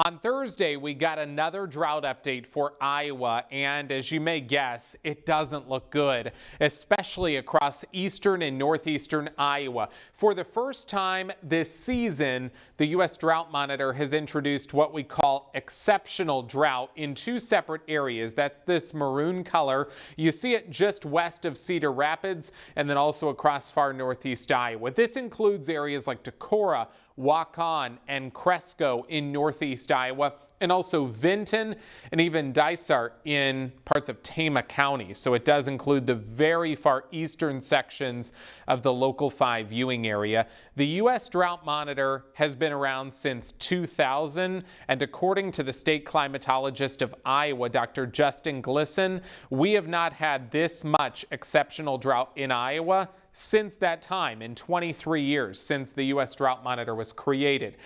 On Thursday, we got another drought update for Iowa, and as you may guess, it doesn't look good, especially across eastern and northeastern Iowa. For the first time this season, the U.S. Drought Monitor has introduced what we call exceptional drought in two separate areas. That's this maroon color. You see it just west of Cedar Rapids and then also across far northeast Iowa. This includes areas like Decorah, Waukon, and Cresco in northeast Iowa, and also Vinton and even Dysart in parts of Tama County. So it does include the very far eastern sections of the Local 5 viewing area. The U.S. Drought Monitor has been around since 2000, and according to the state climatologist of Iowa, Dr. Justin Glisson, we have not had this much exceptional drought in Iowa since that time, in 23 years since the U.S. Drought Monitor was created.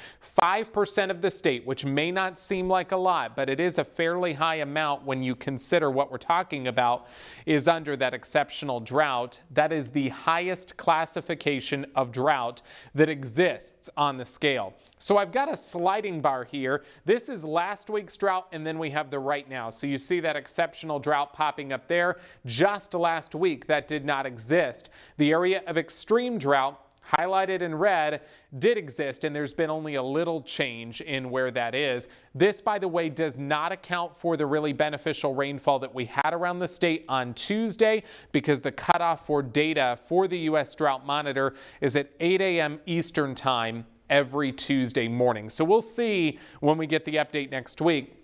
5% of the state, which may not seem like a lot, but it is a fairly high amount when you consider what we're talking about, is under that exceptional drought. That is the highest classification of drought that exists on the scale. So I've got a sliding bar here. This is last week's drought, and then we have the right now. So you see that exceptional drought popping up there. Just last week, that did not exist. The area of extreme drought, highlighted in red, did exist, and there's been only a little change in where that is. This, by the way, does not account for the really beneficial rainfall that we had around the state on Tuesday, because the cutoff for data for the U.S. Drought Monitor is at 8 a.m. Eastern Time every Tuesday morning. So we'll see when we get the update next week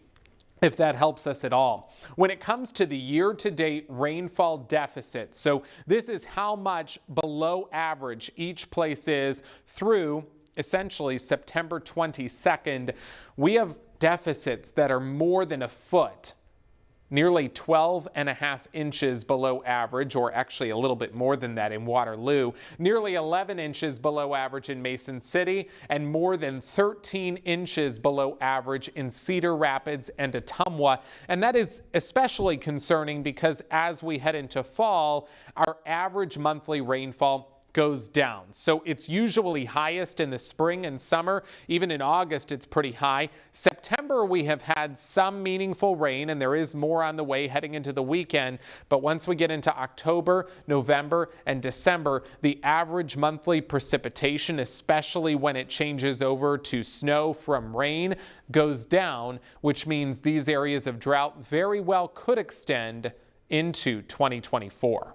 if that helps us at all. When it comes to the year-to-date rainfall deficit, so this is how much below average each place is through essentially September 22nd, we have deficits that are more than a foot. Nearly 12.5 inches below average, or actually a little bit more than that in Waterloo, nearly 11 inches below average in Mason City, and more than 13 inches below average in Cedar Rapids and Ottumwa. And that is especially concerning because as we head into fall, our average monthly rainfall goes down. So it's usually highest in the spring and summer. Even in August, it's pretty high. September, we have had some meaningful rain, and there is more on the way heading into the weekend. But once we get into October, November, and December, the average monthly precipitation, especially when it changes over to snow from rain, goes down, which means these areas of drought very well could extend into 2024.